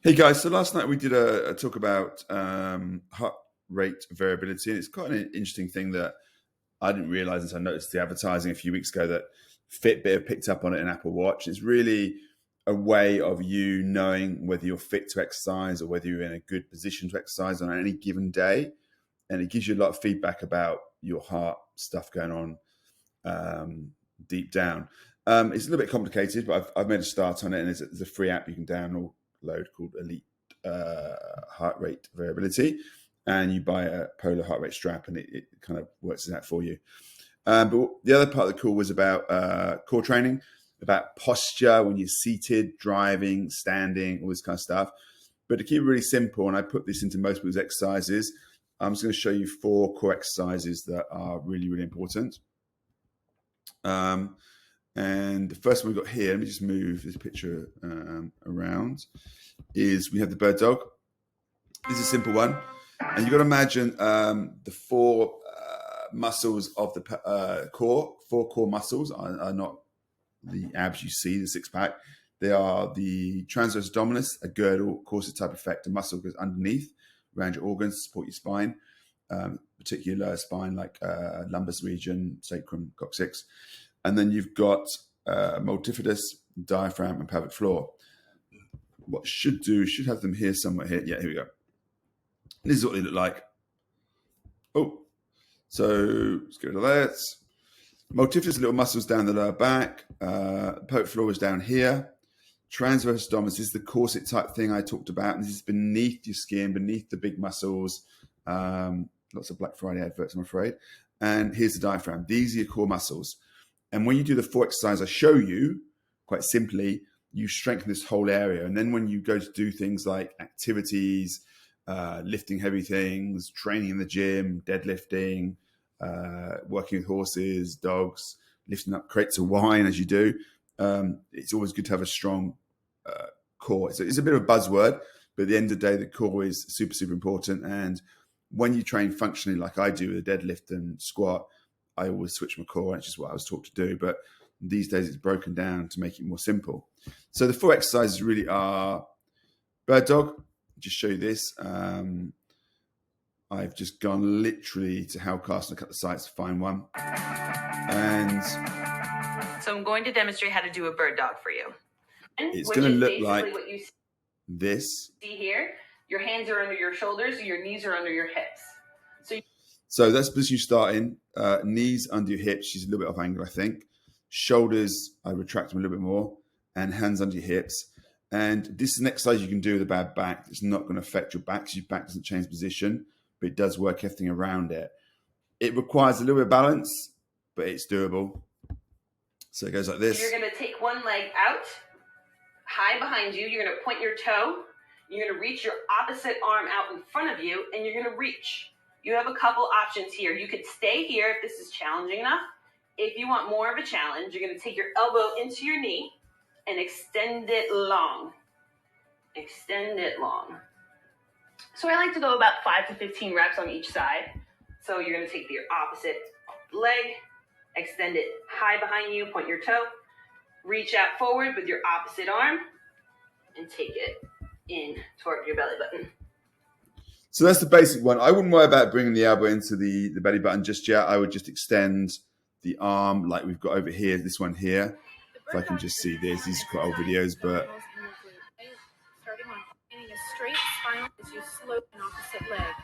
Hey guys, so last night we did a talk about heart rate variability, and it's quite an interesting thing that I didn't realize until I noticed the advertising a few weeks ago that Fitbit have picked up on it in Apple Watch. It's really a way of you knowing whether you're fit to exercise or whether you're in a good position to exercise on any given day, and it gives you a lot of feedback about your heart stuff going on deep down. It's a little bit complicated, but I've made a start on it, and there's a free app you can download called Elite Heart Rate Variability, and you buy a Polar heart rate strap, and it kind of works that for you. But the other part of the call was about core training, about posture when you're seated, driving, standing, all this kind of stuff. But to keep it really simple, and I put this into most people's exercises, I'm just going to show you 4 core exercises that are really, really important. And the first one we've got here, let me just move this picture around, is we have the bird dog. This is a simple one. And you've got to imagine the 4 muscles of the core. 4 core muscles are not the abs you see, the six-pack. They are the transverse abdominis, a girdle, causes type effect. A muscle goes underneath, around your organs to support your spine, particularly lower spine like lumbar region, sacrum, coccyx. And then you've got multifidus, diaphragm, and pelvic floor. What should have them here somewhere here. Yeah, here we go. This is what they look like. Oh, so let's get rid of that. Multifidus, little muscles down the lower back. Pelvic floor is down here. Transverse abdominis is the corset type thing I talked about. And this is beneath your skin, beneath the big muscles. Lots of Black Friday adverts, I'm afraid. And here's the diaphragm. These are your core muscles. And when you do the 4 exercises I show you, quite simply, you strengthen this whole area. And then when you go to do things like activities, lifting heavy things, training in the gym, deadlifting, working with horses, dogs, lifting up crates of wine as you do, it's always good to have a strong core. So it's a bit of a buzzword, but at the end of the day, the core is super, super important. And when you train functionally like I do with a deadlift and squat, I always switch my core. That's just what I was taught to do. But these days it's broken down to make it more simple. So the 4 exercises really are bird dog. I'll just show you this. I've just gone literally to Howcast and cut the sites to find one. And so I'm going to demonstrate how to do a bird dog for you. It's going to look like what you this. See here, your hands are under your shoulders, your knees are under your hips. So that's because you start in knees under your hips. She's a little bit off angle, I think. Shoulders, I retract them a little bit more, and hands under your hips. And this is an exercise you can do with a bad back. It's not going to affect your back because your back doesn't change position, but it does work everything around it. It requires a little bit of balance, but it's doable. So it goes like this. You're going to take one leg out, high behind you. You're going to point your toe. You're going to reach your opposite arm out in front of you, and you're going to reach. You have a couple options here. You could stay here if this is challenging enough. If you want more of a challenge, you're going to take your elbow into your knee and extend it long. Extend it long. So I like to go about 5 to 15 reps on each side. So you're going to take your opposite leg, extend it high behind you, point your toe, reach out forward with your opposite arm, and take it in toward your belly button. So that's the basic one. I wouldn't worry about bringing the elbow into the belly button just yet. I would just extend the arm like we've got over here, this one here. If I can just see this. These are quite old videos, but... Starting on a straight spine as you slope an opposite leg.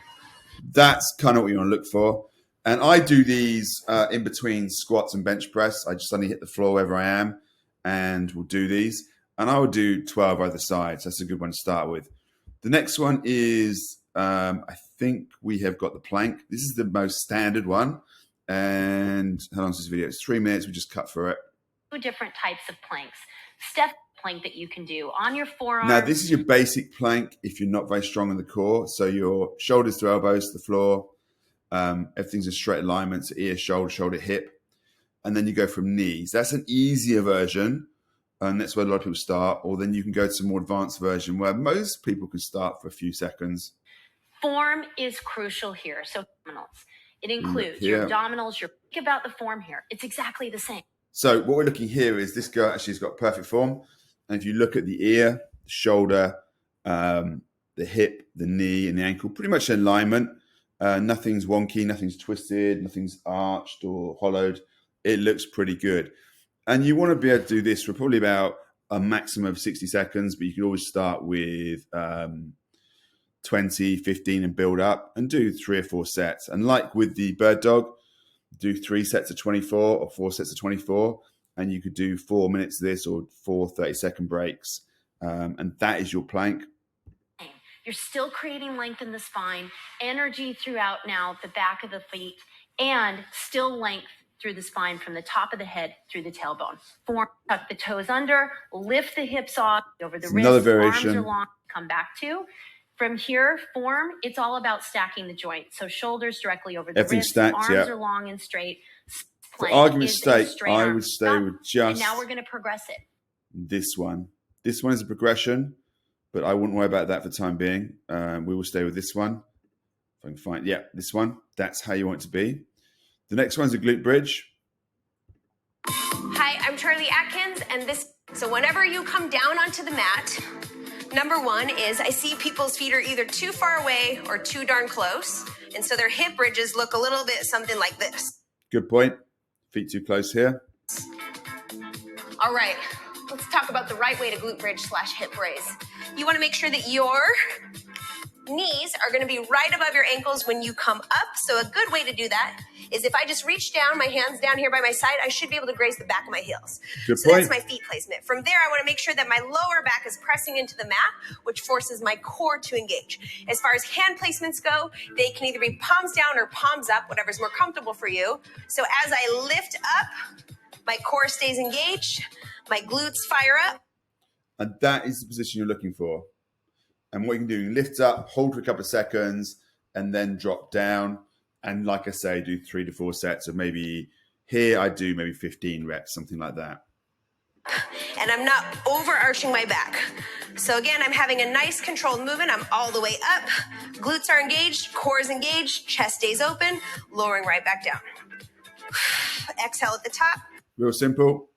That's kind of what you want to look for. And I do these in between squats and bench press. I just suddenly hit the floor wherever I am and we'll do these. And I would do 12 either side. So that's a good one to start with. The next one is... I think we have got the plank. This is the most standard one. And how long is this video? It's 3 minutes. We just cut through it. 2 different types of planks. Step plank that you can do on your forearm. Now, this is your basic plank if you're not very strong in the core. So your shoulders to elbows to the floor. Everything's in straight alignment. So ear, shoulder, shoulder, hip. And then you go from knees. That's an easier version. And that's where a lot of people start. Or then you can go to a more advanced version where most people can start for a few seconds. Form is crucial here. So abdominals. It includes your abdominals. Think about the form here. It's exactly the same. So what we're looking here is this girl actually has got perfect form. And if you look at the ear, the shoulder, the hip, the knee, and the ankle, pretty much in alignment. Nothing's wonky, nothing's twisted, nothing's arched or hollowed. It looks pretty good. And you want to be able to do this for probably about a maximum of 60 seconds, but you can always start with 20, 15 and build up and do 3 or 4 sets. And like with the bird dog, do 3 sets of 24 or 4 sets of 24. And you could do 4 minutes of this or 4 30-second breaks. And that is your plank. You're still creating length in the spine, energy throughout now the back of the feet, and still length through the spine from the top of the head through the tailbone. Form, tuck the toes under, lift the hips off over the wrists. Another variation. Arms are long, come back to. From here, form, it's all about stacking the joint. So shoulders directly over the wrists, stacked, arms are long and straight. For argument's sake, I would stay with just... And now we're going to progress it. This one. This one is a progression, but I wouldn't worry about that for the time being. We will stay with this one. If I can find, this one. That's how you want it to be. The next one's a glute bridge. Hi, I'm Charlie Atkins, and so whenever you come down onto the mat, number one is I see people's feet are either too far away or too darn close, and so their hip bridges look a little bit something like this. Good point. Feet too close here. All right, let's talk about the right way to glute bridge / hip raise. You want to make sure that your knees are going to be right above your ankles when you come up. So a good way to do that is if I just reach down, my hands down here by my side, I should be able to graze the back of my heels. Good so point. That's my feet placement. From there, I want to make sure that my lower back is pressing into the mat, which forces my core to engage. As far as hand placements go, they can either be palms down or palms up, whatever's more comfortable for you. So as I lift up, my core stays engaged, my glutes fire up. And that is the position you're looking for. And what you can do, you lift up, hold for a couple of seconds, and then drop down. And like I say, do 3 to 4 sets of maybe here I do maybe 15 reps, something like that. And I'm not overarching my back. So again, I'm having a nice controlled movement. I'm all the way up. Glutes are engaged, core is engaged, chest stays open, lowering right back down. Exhale at the top. Real simple.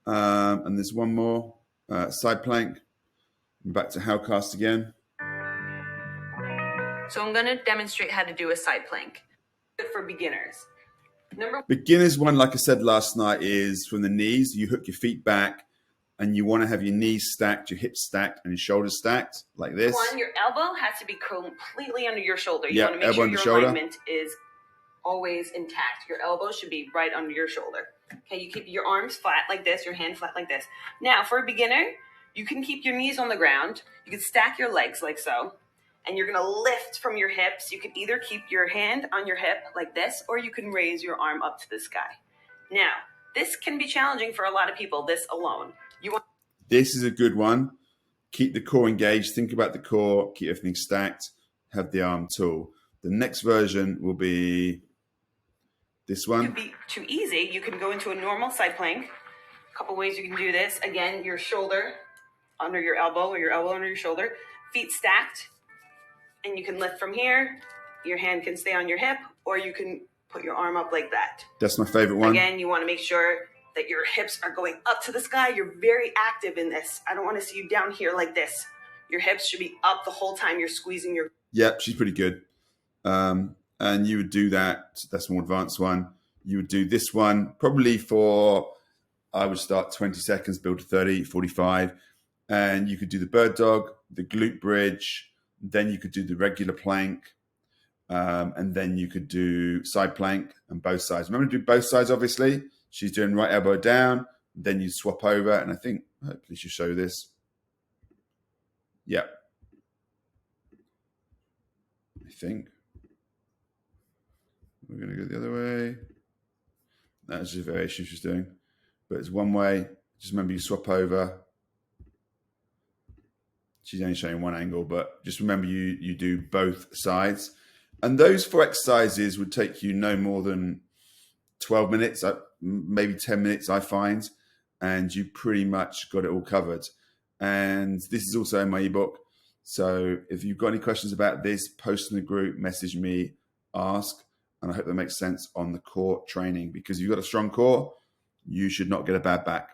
And there's one more. Side plank. Back to Howcast again. So I'm going to demonstrate how to do a side plank. Good for beginners. Beginners one, like I said last night, is from the knees. You hook your feet back and you want to have your knees stacked, your hips stacked, and your shoulders stacked like this. One, your elbow has to be completely under your shoulder. You want to make elbow sure your alignment is always intact. Your elbow should be right under your shoulder. Okay, you keep your arms flat like this, your hand flat like this. Now, for a beginner, you can keep your knees on the ground. You can stack your legs like so. And you're going to lift from your hips. You can either keep your hand on your hip like this, or you can raise your arm up to the sky. Now, this can be challenging for a lot of people, this alone. This is a good one. Keep the core engaged. Think about the core. Keep everything stacked. Have the arm tall. The next version will be this one. To be too easy, you can go into a normal side plank. A couple ways you can do this. Again, your shoulder under your elbow or your elbow under your shoulder. Feet stacked. And you can lift from here. Your hand can stay on your hip, or you can put your arm up like that. That's my favorite one. Again, you want to make sure that your hips are going up to the sky. You're very active in this. I don't want to see you down here like this. Your hips should be up the whole time you're squeezing your... Yep, she's pretty good. And you would do that. That's a more advanced one. You would do this one probably for, I would start 20 seconds, build to 30, 45. And you could do the bird dog, the glute bridge. Then you could do the regular plank, and then you could do side plank and both sides. Remember to do both sides, obviously. She's doing right elbow down. Then you swap over, and I think, hopefully she'll show this. Yep. I think. We're going to go the other way. That's just a variation she's doing. But it's one way. Just remember you swap over. She's only showing one angle, but just remember you do both sides. And those 4 exercises would take you no more than 12 minutes, maybe 10 minutes, I find. And you pretty much got it all covered. And this is also in my ebook. So if you've got any questions about this, post in the group, message me, ask. And I hope that makes sense on the core training. Because if you've got a strong core, you should not get a bad back.